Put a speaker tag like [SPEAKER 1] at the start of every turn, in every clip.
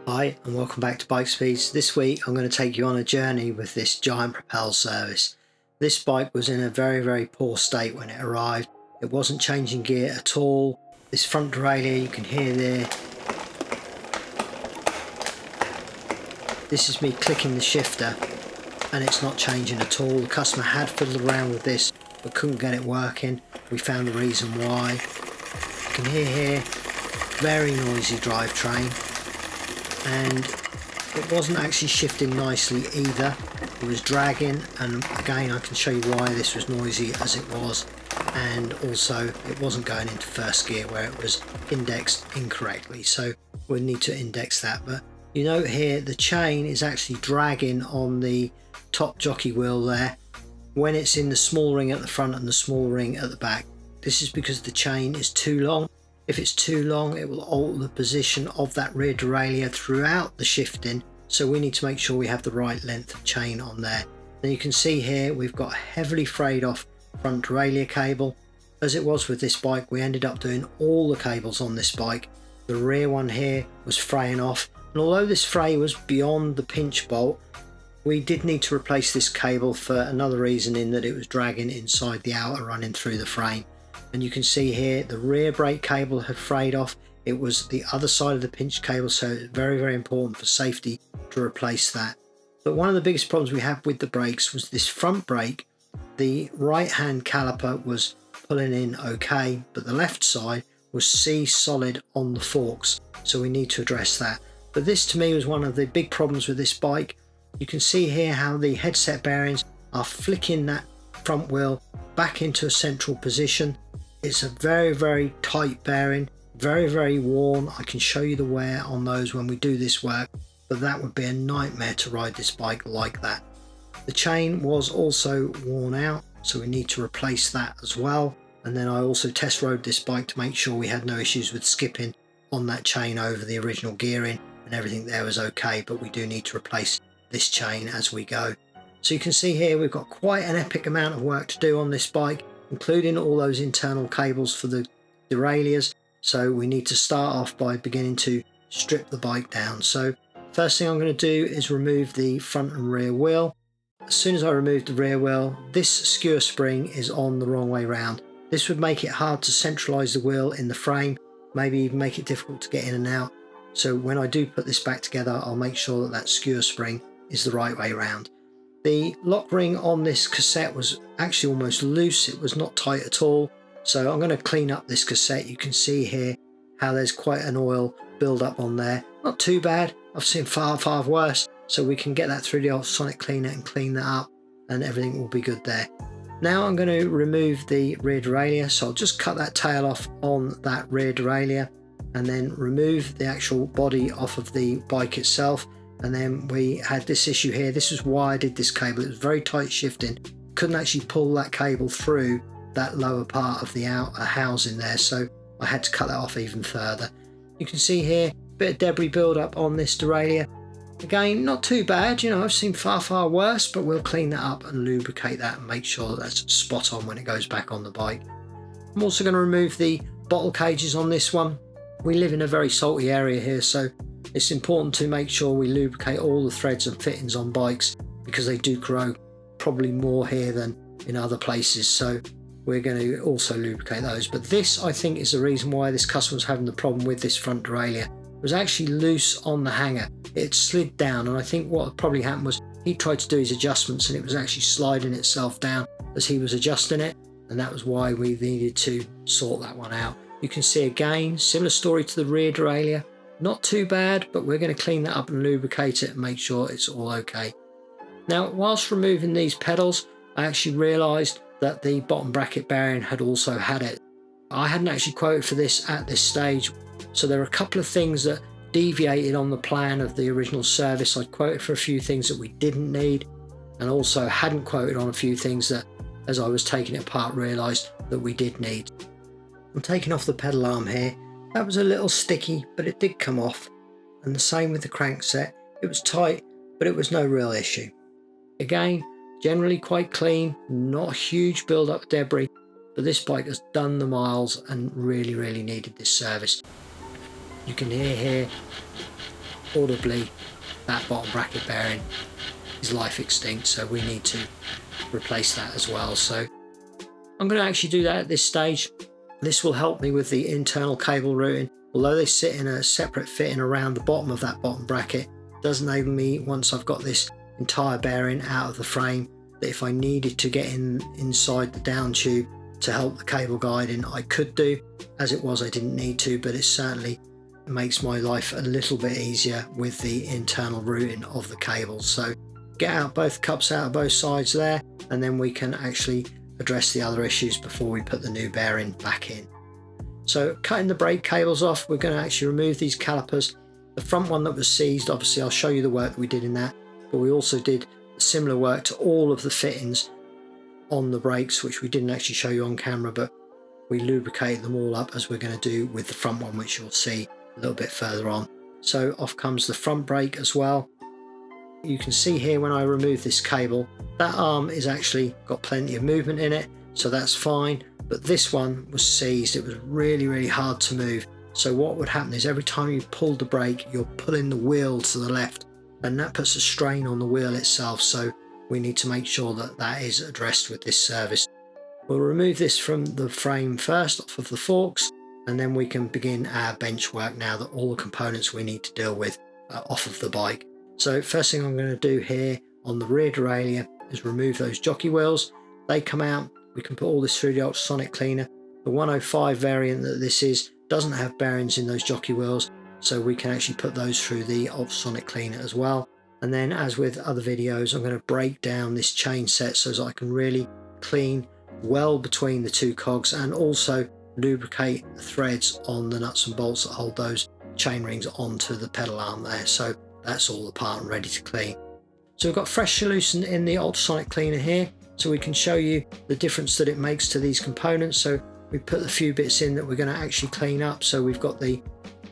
[SPEAKER 1] Hi and welcome back to Bike Speeds. This week I'm going to take you on a journey with this Giant Propel service. This bike was in a very poor state when it arrived. It wasn't changing gear at all. This front derailleur you can hear there. This is me clicking the shifter and it's not changing at all. The customer had fiddled around with this but couldn't get it working. We found the reason why. You can hear here, very noisy drivetrain. And it wasn't actually shifting nicely either. It was dragging, and again I can show you why this was noisy as it was, and also it wasn't going into first gear where it was indexed incorrectly, so we'll need to index that. But you note here the chain is actually dragging on the top jockey wheel there when it's in the small ring at the front and the small ring at the back. This is because the chain is too long. If it's too long, it will alter the position of that rear derailleur throughout the shifting, so we need to make sure we have the right length of chain on there. And you can see here we've got a heavily frayed off front derailleur cable. As it was with this bike, we ended up doing all the cables on this bike. The rear one here was fraying off, and although this fray was beyond the pinch bolt, we did need to replace this cable for another reason, in that it was dragging inside the outer running through the frame. And you can see here the rear brake cable had frayed off. It was the other side of the pinch cable, so it's very important for safety to replace that. But one of the biggest problems we had with the brakes was this front brake. The right hand caliper was pulling in okay, but the left side was C solid on the forks, so we need to address that. But this to me was one of the big problems with this bike. You can see here how the headset bearings are flicking that front wheel back into a central position. It's a very tight bearing, very worn. I can show you the wear on those when we do this work, but that would be a nightmare to ride this bike like that. The chain was also worn out, so we need to replace that as well. And then I also test rode this bike to make sure we had no issues with skipping on that chain over the original gearing, and everything there was okay, but we do need to replace this chain as we go. So you can see here we've got quite an epic amount of work to do on this bike, including all those internal cables for the derailleurs. So we need to start off by beginning to strip the bike down. So first thing I'm going to do is remove the front and rear wheel. As soon as I remove the rear wheel, this skewer spring is on the wrong way round. This would make it hard to centralize the wheel in the frame, maybe even make it difficult to get in and out. So when I do put this back together, I'll make sure that that skewer spring is the right way round. The lock ring on this cassette was actually almost loose. It was not tight at all. So I'm going to clean up this cassette. You can see here how there's quite an oil build up on there. Not too bad. I've seen far worse. So we can get that through the ultrasonic cleaner and clean that up, and everything will be good there. Now I'm going to remove the rear derailleur. So I'll just cut that tail off on that rear derailleur and then remove the actual body off of the bike itself. And then we had this issue here. This is why I did this cable. It was very tight shifting. Couldn't actually pull that cable through that lower part of the outer housing there, so I had to cut that off even further. You can see here a bit of debris build up on this derailleur. Again, not too bad, you know, I've seen far worse, but we'll clean that up and lubricate that and make sure that that's spot on when it goes back on the bike. I'm also going to remove the bottle cages on this one. We live in a very salty area here, so it's important to make sure we lubricate all the threads and fittings on bikes, because they do corrode probably more here than in other places, so we're going to also lubricate those. But this, I think, is the reason why this customer was having the problem with this front derailleur. It was actually loose on the hanger. It slid down, and I think what probably happened was he tried to do his adjustments and it was actually sliding itself down as he was adjusting it, and that was why we needed to sort that one out. You can see again, similar story to the rear derailleur. Not too bad, but we're going to clean that up and lubricate it and make sure it's all okay. Now, whilst removing these pedals, I actually realised that the bottom bracket bearing had also had it. I hadn't actually quoted for this at this stage, so there are a couple of things that deviated on the plan of the original service. I quoted for a few things that we didn't need, and also hadn't quoted on a few things that, as I was taking it apart, realised that we did need. I'm taking off the pedal arm here. That was a little sticky, but it did come off. And the same with the crankset. It was tight, but it was no real issue. Again, generally quite clean, not a huge build up of debris, but this bike has done the miles and really needed this service. You can hear here audibly that bottom bracket bearing is life extinct, so we need to replace that as well. So I'm going to actually do that at this stage. This will help me with the internal cable routing. Although they sit in a separate fitting around the bottom of that bottom bracket, it does enable me, once I've got this entire bearing out of the frame, that if I needed to get inside the down tube to help the cable guiding, I could do. As it was, I didn't need to, but it certainly makes my life a little bit easier with the internal routing of the cables. So get out both cups out of both sides there, and then we can actually address the other issues before we put the new bearing back in. So cutting the brake cables off, we're going to actually remove these calipers. The front one that was seized, obviously I'll show you the work that we did in that, but we also did similar work to all of the fittings on the brakes, which we didn't actually show you on camera, but we lubricated them all up as we're going to do with the front one, which you'll see a little bit further on. So off comes the front brake as well. You can see here when I remove this cable, that arm is actually got plenty of movement in it, so that's fine. But this one was seized. It was really hard to move. So what would happen is every time you pulled the brake, you're pulling the wheel to the left, and that puts a strain on the wheel itself. So we need to make sure that that is addressed with this service. We'll remove this from the frame first, off of the forks, and then we can begin our bench work now that all the components we need to deal with are off of the bike. So first thing I'm going to do here on the rear derailleur is remove those jockey wheels. They come out. We can put all this through the ultrasonic cleaner. The 105 variant that this is doesn't have bearings in those jockey wheels, so we can actually put those through the ultrasonic cleaner as well. And then, as with other videos, I'm going to break down this chain set so that I can really clean well between the two cogs, and also lubricate the threads on the nuts and bolts that hold those chain rings onto the pedal arm there. So that's all apart and ready to clean. So we've got fresh solution in the ultrasonic cleaner here, so we can show you the difference that it makes to these components. So we put a few bits in that we're going to actually clean up. So we've got the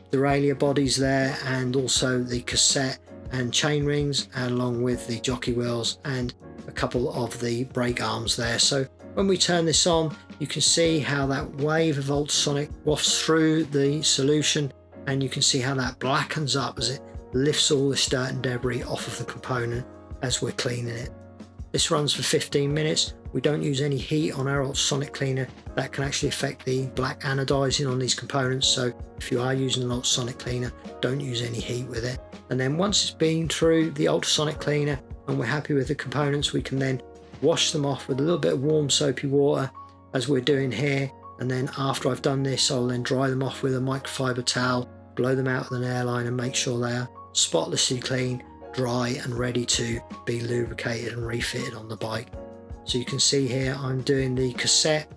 [SPEAKER 1] derailleur bodies there, and also the cassette and chain rings, and along with the jockey wheels and a couple of the brake arms there. So when we turn this on, you can see how that wave of ultrasonic wafts through the solution, and you can see how that blackens up as it lifts all the dirt and debris off of the component as we're cleaning it. This runs for 15 minutes. We don't use any heat on our ultrasonic cleaner. That can actually affect the black anodizing on these components. So if you are using an ultrasonic cleaner, don't use any heat with it. And then once it's been through the ultrasonic cleaner and we're happy with the components, we can then wash them off with a little bit of warm soapy water, as we're doing here. And then after I've done this, I'll then dry them off with a microfiber towel, blow them out with an airline, and make sure they are spotlessly clean, dry and ready to be lubricated and refitted on the bike. So you can see here I'm doing the cassette.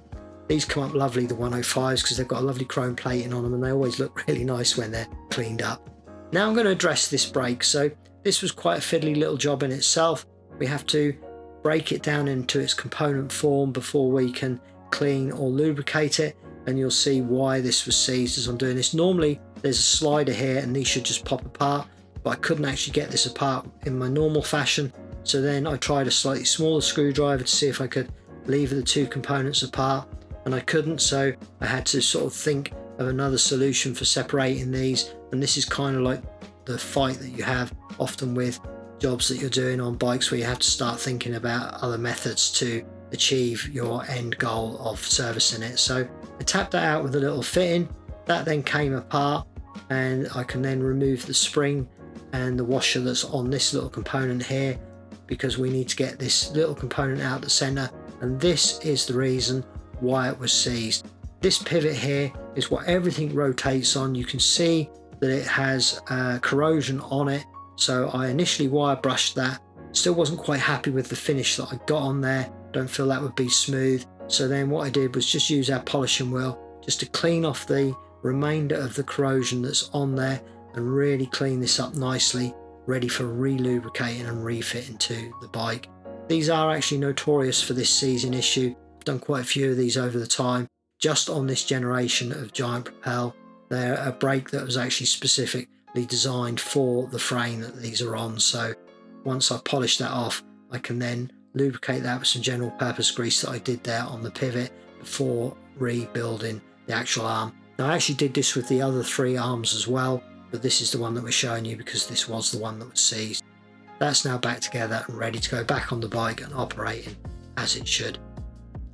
[SPEAKER 1] These come up lovely, the 105s, because they've got a lovely chrome plating on them, and they always look really nice when they're cleaned up. Now I'm going to address this brake. So this was quite a fiddly little job in itself. We have to break it down into its component form before we can clean or lubricate it, and you'll see why this was seized as I'm doing this. Normally there's a slider here and these should just pop apart, but I couldn't actually get this apart in my normal fashion. So then I tried a slightly smaller screwdriver to see if I could lever the two components apart, and I couldn't, so I had to sort of think of another solution for separating these. And this is kind of like the fight that you have often with jobs that you're doing on bikes, where you have to start thinking about other methods to achieve your end goal of servicing it. So I tapped that out with a little fitting. That then came apart, and I can then remove the spring and the washer that's on this little component here, because we need to get this little component out the center, and this is the reason why it was seized. This pivot here is what everything rotates on. You can see that it has corrosion on it, so I initially wire brushed that. Still wasn't quite happy with the finish that I got on there. Don't feel that would be smooth. So then what I did was just use our polishing wheel just to clean off the remainder of the corrosion that's on there, and really clean this up nicely, ready for re-lubricating and refitting to the bike. These are actually notorious for this seizing issue. I've done quite a few of these over the time, just on this generation of Giant Propel. They're a brake that was actually specifically designed for the frame that these are on. So once I've polished that off, I can then lubricate that with some general purpose grease that I did there on the pivot before rebuilding the actual arm. Now I actually did this with the other three arms as well. but this is the one that we're showing you because this was the one that was seized. That's now back together and ready to go back on the bike and operating as it should.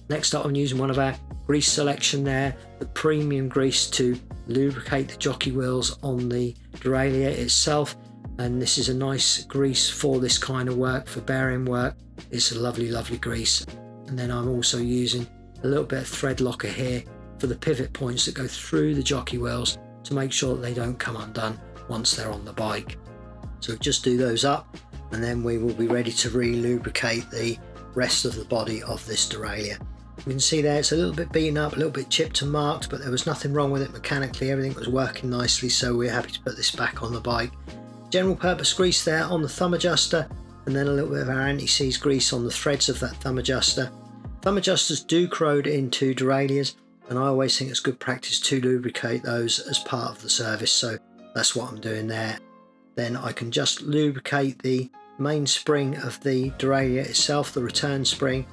[SPEAKER 1] Next up, I'm using one of our grease selection there, the premium grease to lubricate the jockey wheels on the derailleur itself. And this is a nice grease for this kind of work, for bearing work. It's a lovely, lovely grease. And then I'm also using a little bit of thread locker here for the pivot points that go through the jockey wheels to make sure that they don't come undone once they're on the bike. So just do those up and then we will be ready to re-lubricate the rest of the body of this derailleur. You can see there it's a little bit beaten up, a little bit chipped and marked, but there was nothing wrong with it mechanically. Everything was working nicely, so we're happy to put this back on the bike. General purpose grease there on the thumb adjuster, and then a little bit of our anti-seize grease on the threads of that thumb adjuster. Thumb adjusters do corrode into derailleurs, and I always think it's good practice to lubricate those as part of the service, so that's what I'm doing there. Then I can just lubricate the main spring of the derailleur itself, the return spring,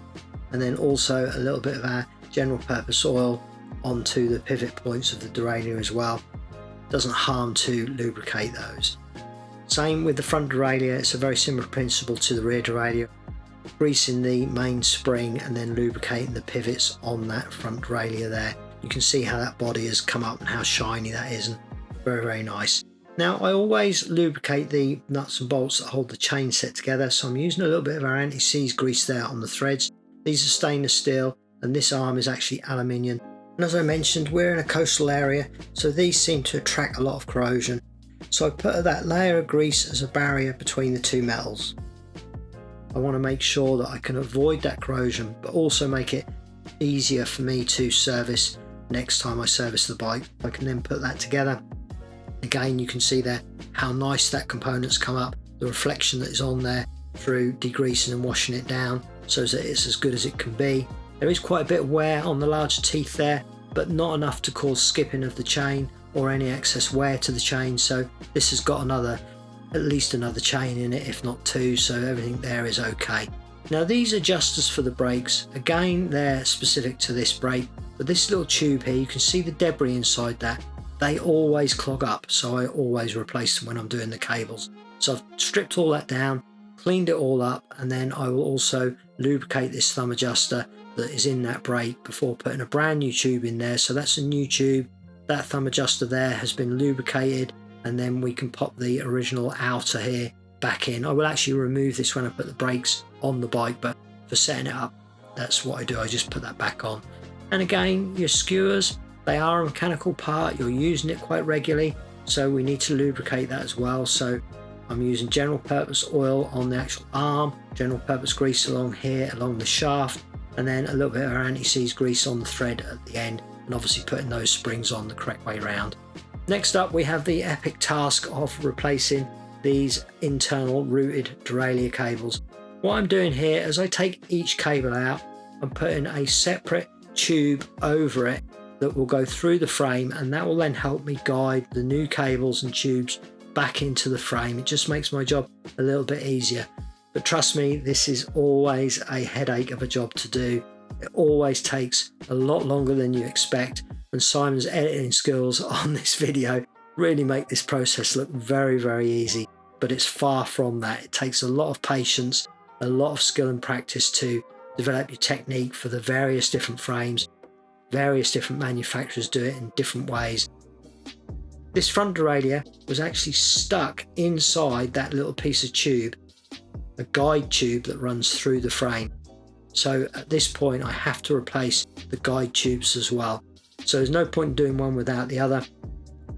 [SPEAKER 1] and then also a little bit of our general purpose oil onto the pivot points of the derailleur as well. Doesn't harm to lubricate those. Same with the front derailleur, it's a very similar principle to the rear derailleur. Greasing the main spring and then lubricating the pivots on that front derailleur there. You can see how that body has come up and how shiny that is, and very, very nice. Now I always lubricate the nuts and bolts that hold the chain set together, so I'm using a little bit of our anti-seize grease there on the threads. These are stainless steel and this arm is actually aluminium. And as I mentioned, we're in a coastal area, so these seem to attract a lot of corrosion. So I put that layer of grease as a barrier between the two metals. I want to make sure that I can avoid that corrosion, but also make it easier for me to service next time I service the bike. I can then put that together. Again, you can see there how nice that component's come up, the reflection that is on there through degreasing and washing it down so that it's as good as it can be. There is quite a bit of wear on the large teeth there, but not enough to cause skipping of the chain or any excess wear to the chain, so this has got at least another chain in it, if not two, so everything there is okay. Now these adjusters for the brakes, again they're specific to this brake, but this little tube here, you can see the debris inside that. They always clog up, so I always replace them when I'm doing the cables. So I've stripped all that down, cleaned it all up, and then I will also lubricate this thumb adjuster that is in that brake before putting a brand new tube in there. So that's a new tube. That thumb adjuster there has been lubricated, and then we can pop the original outer here back in. I will actually remove this when I put the brakes on the bike, but for setting it up, that's what I do. I just put that back on. And again, your skewers, they are a mechanical part. You're using it quite regularly, so we need to lubricate that as well. So I'm using general purpose oil on the actual arm, general purpose grease along here, along the shaft, and then a little bit of our anti-seize grease on the thread at the end, and obviously putting those springs on the correct way round. Next up, we have the epic task of replacing these internal routed derailleur cables. What I'm doing here, as I take each cable out, I'm putting a separate tube over it that will go through the frame, and that will then help me guide the new cables and tubes back into the frame. It just makes my job a little bit easier. But trust me, this is always a headache of a job to do. It always takes a lot longer than you expect, and Simon's editing skills on this video really make this process look very, very easy, but it's far from that. It takes a lot of patience, a lot of skill and practice to develop your technique for the various different frames. Various different manufacturers do it in different ways. This front derailleur was actually stuck inside that little piece of tube, a guide tube that runs through the frame. So at this point I have to replace the guide tubes as well. So there's no point in doing one without the other.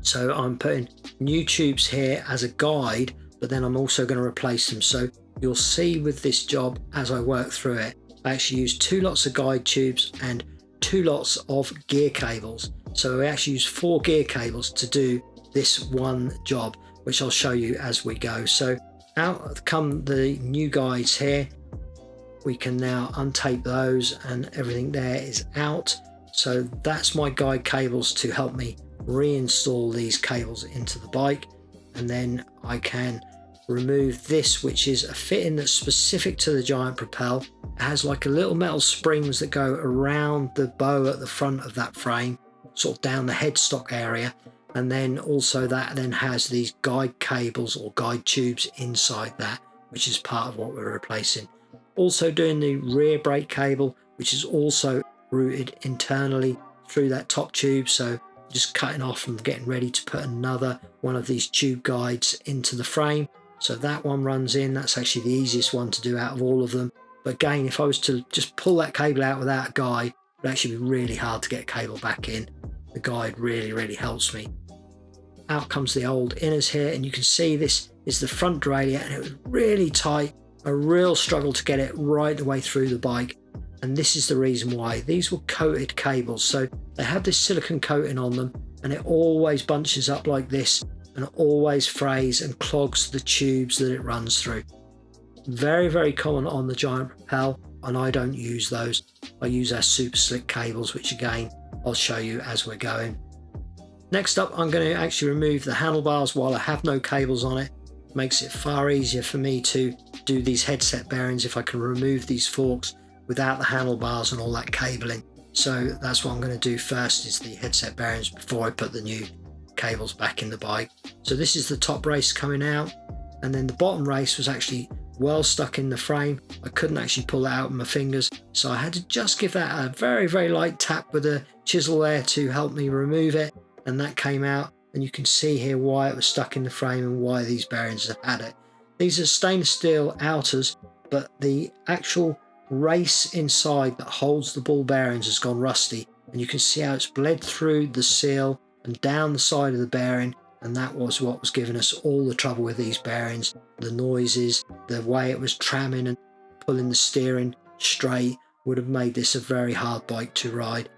[SPEAKER 1] So I'm putting new tubes here as a guide, but then I'm also going to replace them. So you'll see with this job as I work through it, I actually use 2 lots of guide tubes and 2 lots of gear cables. So I actually use 4 gear cables to do this one job, which I'll show you as we go. So out come the new guides here. We can now untape those and everything there is out. So that's my guide cables to help me reinstall these cables into the bike. And then I can remove this, which is a fitting that's specific to the Giant Propel. It has like a little metal springs that go around the bow at the front of that frame, sort of down the headstock area, and then also that then has these guide cables or guide tubes inside that, which is part of what we're replacing. Also doing the rear brake cable, which is also routed internally through that top tube, so just cutting off and getting ready to put another one of these tube guides into the frame. So that one runs in. That's actually the easiest one to do out of all of them. But again, if I was to just pull that cable out without a guide, it would actually be really hard to get a cable back in. The guide really helps me. Out comes the old inners here, and you can see this is the front derailleur, and it was really tight, a real struggle to get it right the way through the bike. And this is the reason why. These were coated cables, so they have this silicone coating on them, and it always bunches up like this and always frays and clogs the tubes that it runs through. Very common on the Giant Propel, and I don't use those. I use our super slick cables, which again I'll show you as we're going. Next up, I'm going to actually remove the handlebars while I have no cables on it. It makes it far easier for me to do these headset bearings if I can remove these forks without the handlebars and all that cabling. So that's what I'm going to do first, is the headset bearings before I put the new cables back in the bike. So this is the top race coming out, and then the bottom race was actually well stuck in the frame. I couldn't actually pull it out with my fingers, so I had to just give that a very light tap with a chisel there to help me remove it, and that came out. And you can see here why it was stuck in the frame and why these bearings have had it. These are stainless steel outers, but the actual race inside that holds the ball bearings has gone rusty, and you can see how it's bled through the seal and down the side of the bearing, and that was what was giving us all the trouble with these bearings. The noises, the way it was tramming and pulling the steering straight would have made this a very hard bike to ride.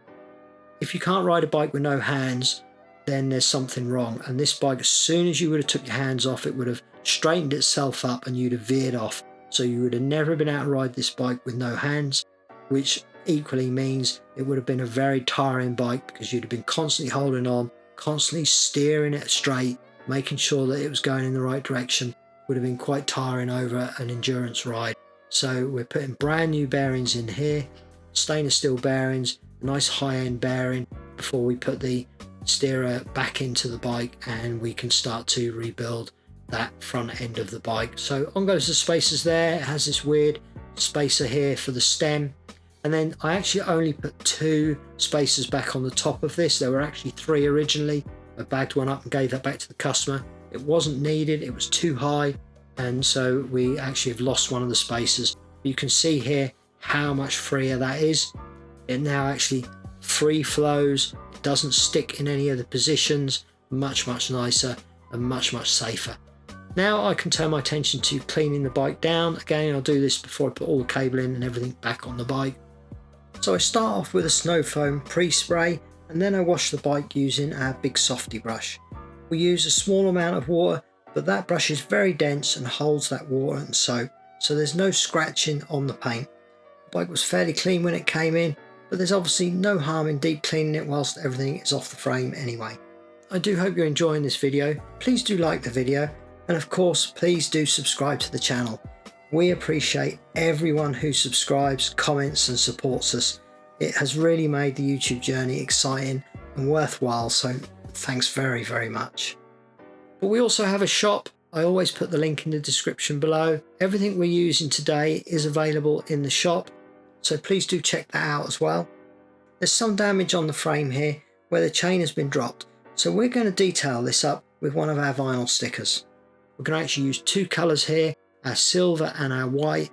[SPEAKER 1] If you can't ride a bike with no hands, then there's something wrong, and this bike, as soon as you would have took your hands off, it would have straightened itself up and you'd have veered off. So you would have never been able to ride this bike with no hands, which equally means it would have been a very tiring bike, because you'd have been constantly holding on, constantly steering it straight, making sure that it was going in the right direction. Would have been quite tiring over an endurance ride. So we're putting brand new bearings in here, stainless steel bearings, a nice high-end bearing, before we put the steerer back into the bike and we can start to rebuild that front end of the bike. So on goes the spacers there. It has this weird spacer here for the stem, and then I actually only put 2 spacers back on the top of this. There were actually 3 originally. I bagged one up and gave that back to the customer. It wasn't needed, it was too high, and so we actually have lost one of the spacers. You can see here how much freer that is. It now actually free flows, it doesn't stick in any of the positions, much nicer and much safer. Now I can turn my attention to cleaning the bike down. Again, I'll do this before I put all the cable in and everything back on the bike. So I start off with a snow foam pre-spray, and then I wash the bike using our big softy brush. We use a small amount of water, but that brush is very dense and holds that water and soap, so there's no scratching on the paint. The bike was fairly clean when it came in, but there's obviously no harm in deep cleaning it whilst everything is off the frame anyway. I do hope you're enjoying this video. Please do like the video, and of course please do subscribe to the channel. We appreciate everyone who subscribes, comments and supports us. It has really made the YouTube journey exciting and worthwhile, so thanks very much. But we also have a shop. I always put the link in the description below. Everything we're using today is available in the shop, so please do check that out as well. There's some damage on the frame here where the chain has been dropped, so we're going to detail this up with one of our vinyl stickers. We're going to actually use 2 colours here, our silver and our white.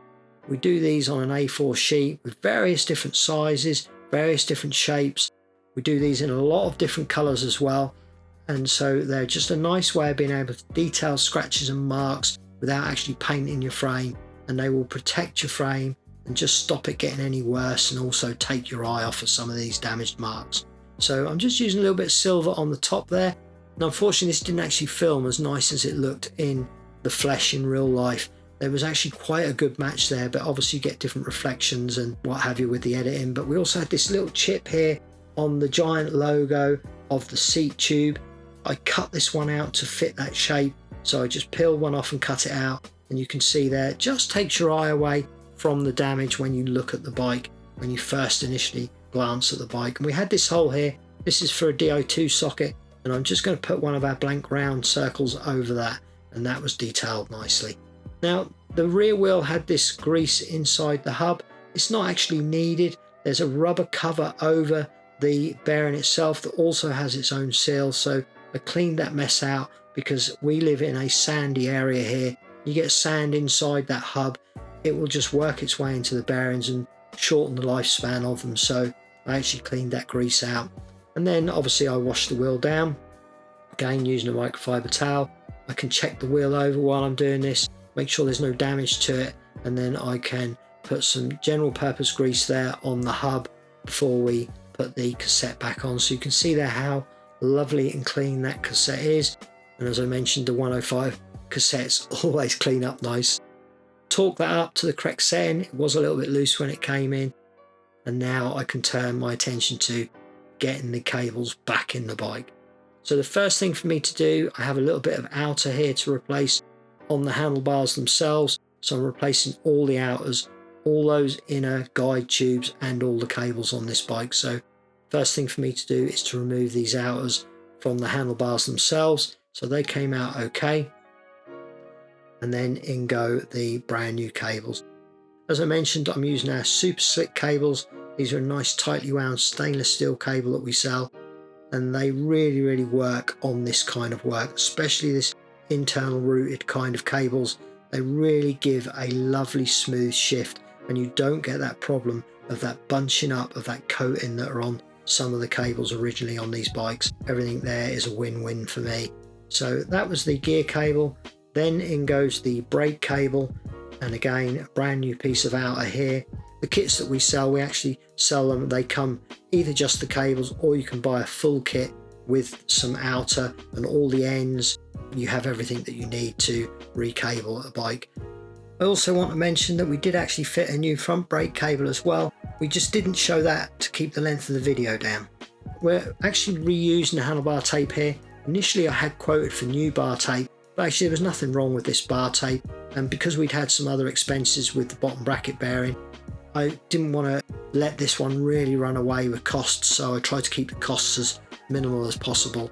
[SPEAKER 1] We do these on an A4 sheet with various different sizes, various different shapes. We do these in a lot of different colours as well, and so they're just a nice way of being able to detail scratches and marks without actually painting your frame, and they will protect your frame and just stop it getting any worse, and also take your eye off of some of these damaged marks. So I'm just using a little bit of silver on the top there, and unfortunately this didn't actually film as nice as it looked in the flesh in real life. There was actually quite a good match there, but obviously you get different reflections and what have you with the editing. But we also had this little chip here on the Giant logo of the seat tube. I cut this one out to fit that shape, so I just peeled one off and cut it out, and you can see there it just takes your eye away from the damage when you look at the bike, when you first initially glance at the bike. And we had this hole here. This is for a DO2 socket, and I'm just going to put one of our blank round circles over that, and that was detailed nicely. Now the rear wheel had this grease inside the hub. It's not actually needed. There's a rubber cover over the bearing itself that also has its own seal, so I cleaned that mess out because we live in a sandy area here. You get sand inside that hub, it will just work its way into the bearings and shorten the lifespan of them, so I actually cleaned that grease out. And then obviously I washed the wheel down, again using a microfiber towel. I can check the wheel over while I'm doing this, make sure there's no damage to it, and then I can put some general purpose grease there on the hub before we put the cassette back on. So you can see there how lovely and clean that cassette is, and as I mentioned, the 105 cassettes always clean up nice. Torque that up to the correct setting. It was a little bit loose when it came in, and now I can turn my attention to getting the cables back in the bike. So the first thing for me to do, I have a little bit of outer here to replace on the handlebars themselves, so I'm replacing all the outers, all those inner guide tubes and all the cables on this bike. So first thing for me to do is to remove these outers from the handlebars themselves, so they came out okay, and then in go the brand new cables. As I mentioned, I'm using our super slick cables. These are a nice tightly wound stainless steel cable that we sell, and they really work on this kind of work, especially this internal routed kind of cables. They really give a lovely smooth shift, and you don't get that problem of that bunching up of that coating that are on some of the cables originally on these bikes. Everything there is a win-win for me. So that was the gear cable. Then in goes the brake cable, and again a brand new piece of outer here. The kits that we sell, we actually sell them, they come either just the cables, or you can buy a full kit with some outer and all the ends. You have everything that you need to recable a bike. I also want to mention that we did actually fit a new front brake cable as well. We just didn't show that to keep the length of the video down. We're actually reusing the handlebar tape here. Initially I had quoted for new bar tape, but actually there was nothing wrong with this bar tape, and because we'd had some other expenses with the bottom bracket bearing, I didn't want to let this one really run away with costs, so I tried to keep the costs as minimal as possible.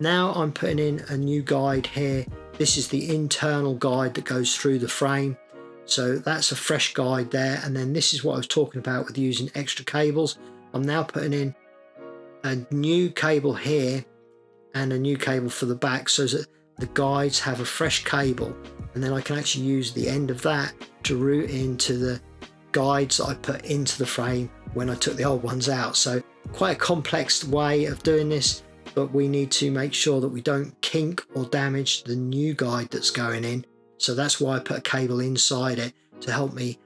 [SPEAKER 1] Now I'm putting in a new guide here. This is the internal guide that goes through the frame, so that's a fresh guide there. And then this is what I was talking about with using extra cables. I'm now putting in a new cable here and a new cable for the back, so that the guides have a fresh cable, and then I can actually use the end of that to route into the guides that I put into the frame when I took the old ones out. So quite a complex way of doing this, but we need to make sure that we don't kink or damage the new guide that's going in. So that's why I put a cable inside it to help me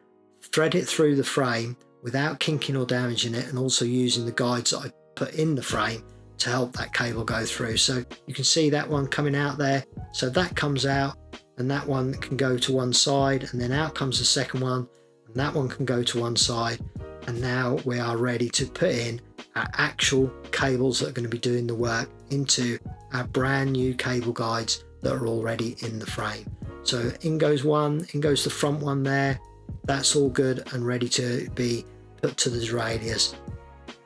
[SPEAKER 1] thread it through the frame without kinking or damaging it, and also using the guides that I put in the frame to help that cable go through. So you can see that one coming out there, so that comes out, and that one can go to one side, and then out comes the second one, and that one can go to one side. And now we are ready to put in our actual cables that are going to be doing the work into our brand new cable guides that are already in the frame. So in goes one, in goes the front one there. That's all good and ready to be put to the derailleurs.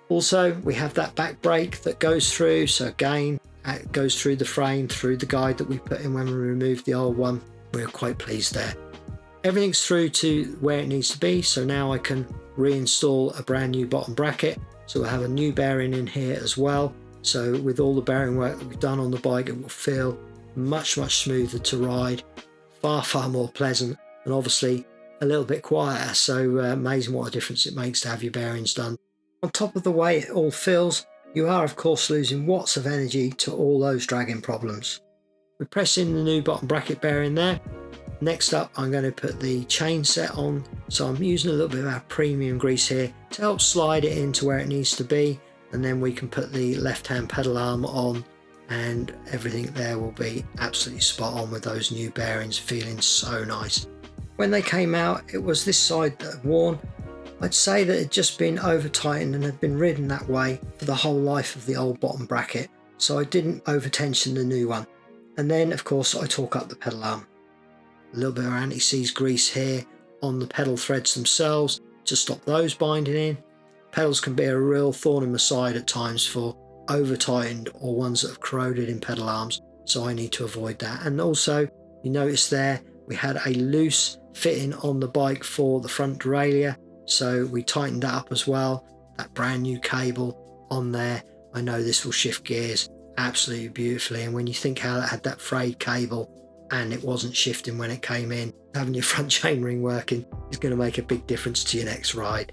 [SPEAKER 1] Also, we have that back brake that goes through, so again it goes through the frame, through the guide that we put in when we removed the old one. We're quite pleased there. Everything's through to where it needs to be, so now I can reinstall a brand new bottom bracket. So we'll have a new bearing in here as well. So with all the bearing work that we've done on the bike, it will feel much smoother to ride, far more pleasant, and obviously a little bit quieter. So amazing what a difference it makes to have your bearings done. On top of the way it all feels, you are of course losing watts of energy to all those dragging problems. We press in the new bottom bracket bearing there. Next up, I'm going to put the chain set on, so I'm using a little bit of our premium grease here to help slide it into where it needs to be, and then we can put the left hand pedal arm on, and everything there will be absolutely spot on with those new bearings, feeling so nice. When they came out, it was this side that had worn. I'd say that it had just been over tightened and had been ridden that way for the whole life of the old bottom bracket, so I didn't over tension the new one. And then of course I torque up the pedal arm. A little bit of anti-seize grease here on the pedal threads themselves to stop those binding in. Pedals can be a real thorn in the side at times for over tightened or ones that have corroded in pedal arms, so I need to avoid that. And also you notice there we had a loose fitting on the bike for the front derailleur, so we tightened that up as well. That brand new cable on there, I know this will shift gears absolutely beautifully. And when you think how that had that frayed cable and it wasn't shifting when it came in, having your front chainring working is going to make a big difference to your next ride.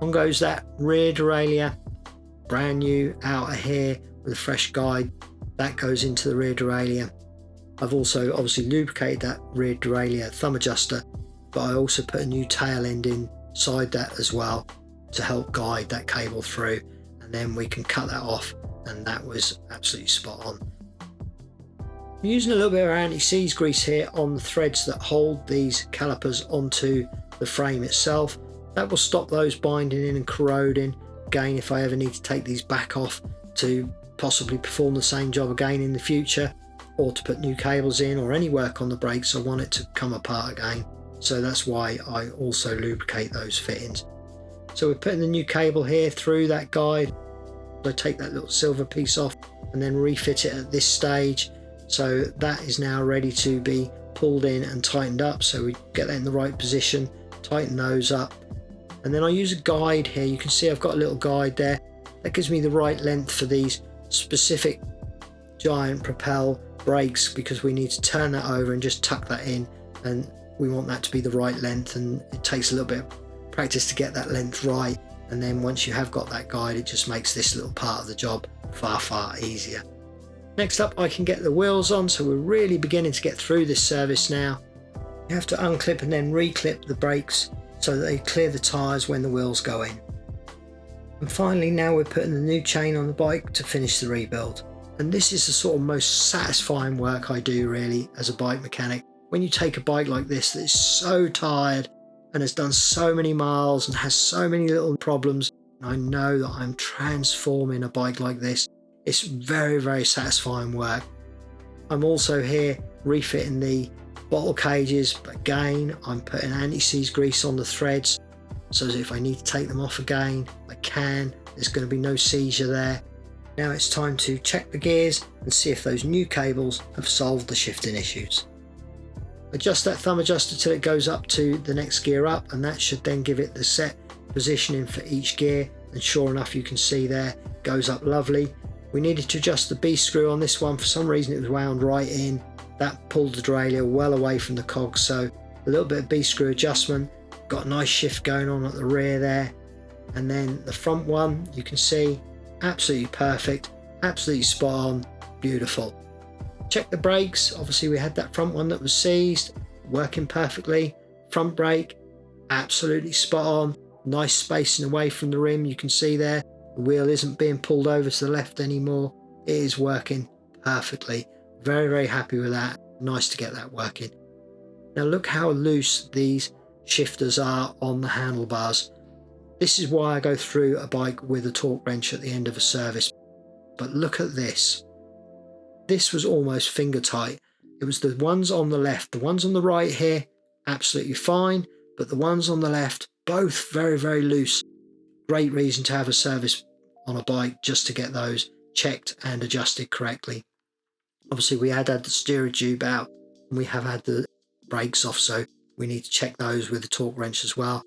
[SPEAKER 1] On goes that rear derailleur, brand new outer here with a fresh guide. That goes into the rear derailleur. I've also obviously lubricated that rear derailleur thumb adjuster, but I also put a new tail end inside that as well to help guide that cable through, and then we can cut that off, and that was absolutely spot on. I'm using a little bit of anti-seize grease here on the threads that hold these calipers onto the frame itself. That will stop those binding in and corroding again if I ever need to take these back off to possibly perform the same job again in the future, or to put new cables in, or any work on the brakes I want it to come apart again. So that's why I also lubricate those fittings. So we're putting the new cable here through that guide. I take that little silver piece off and then refit it at this stage, so that is now ready to be pulled in and tightened up. So we get that in the right position, tighten those up, and then I use a guide here. You can see I've got a little guide there that gives me the right length for these specific Giant Propel brakes, because we need to turn that over and just tuck that in, and we want that to be the right length, and it takes a little bit of practice to get that length right. And then once you have got that guide, it just makes this little part of the job far easier. Next up, I can get the wheels on, so we're really beginning to get through this service now. You have to unclip and then reclip the brakes so that they clear the tyres when the wheels go in. And finally, now we're putting the new chain on the bike to finish the rebuild. And this is the sort of most satisfying work I do really as a bike mechanic. When you take a bike like this that is so tired and has done so many miles and has so many little problems, and I know that I'm transforming a bike like this, it's very satisfying work. I'm also here refitting the bottle cages, but again I'm putting anti-seize grease on the threads so that if I need to take them off again I can. There's going to be no seizure there. Now it's time to check the gears and see if those new cables have solved the shifting issues. Adjust that thumb adjuster till it goes up to the next gear up, and that should then give it the set positioning for each gear, and sure enough you can see there it goes up lovely. We needed to adjust the B screw on this one. For some reason it was wound right in. That pulled the derailleur well away from the cogs, so a little bit of B screw adjustment. Got a nice shift going on at the rear there, and then the front one you can see absolutely perfect, absolutely spot on, beautiful. Check the brakes. Obviously we had that front one that was seized, working perfectly. Front brake absolutely spot on, nice spacing away from the rim. You can see there the wheel isn't being pulled over to the left anymore. It is working perfectly. Very happy with that. Nice to get that working. Now look how loose these shifters are on the handlebars. This is why I go through a bike with a torque wrench at the end of a service. But look at this. This was almost finger tight. It was the ones on the left. The ones on the right here, absolutely fine. But the ones on the left, both very loose. Great reason to have a service on a bike, just to get those checked and adjusted correctly. Obviously we had the steerage tube out and we have had the brakes off, so we need to check those with the torque wrench as well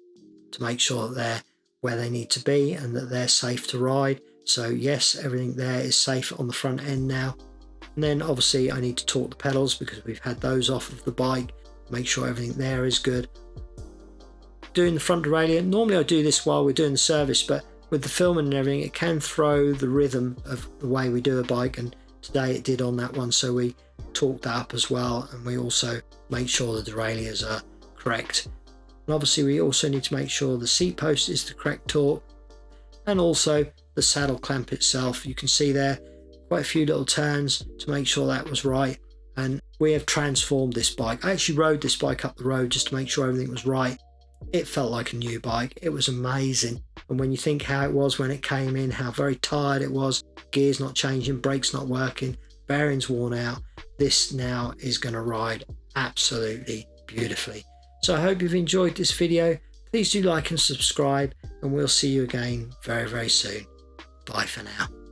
[SPEAKER 1] to make sure that they're where they need to be and that they're safe to ride. So yes, everything there is safe on the front end now. And then obviously I need to torque the pedals because we've had those off of the bike, make sure everything there is good. Doing the front derailleur, normally I do this while we're doing the service, but with the filming and everything it can throw the rhythm of the way we do a bike, and today it did on that one, so we torqued that up as well, and we also make sure the derailleurs are correct. And obviously we also need to make sure the seat post is the correct torque, and also the saddle clamp itself. You can see there quite a few little turns to make sure that was right, and we have transformed this bike. I actually rode this bike up the road just to make sure everything was right. It felt like a new bike. It was amazing. And when you think how it was when it came in, how very tired it was, gears not changing, brakes not working, bearings worn out, this now is going to ride absolutely beautifully. So I hope you've enjoyed this video. Please do like and subscribe, and we'll see you again very soon. Bye for now.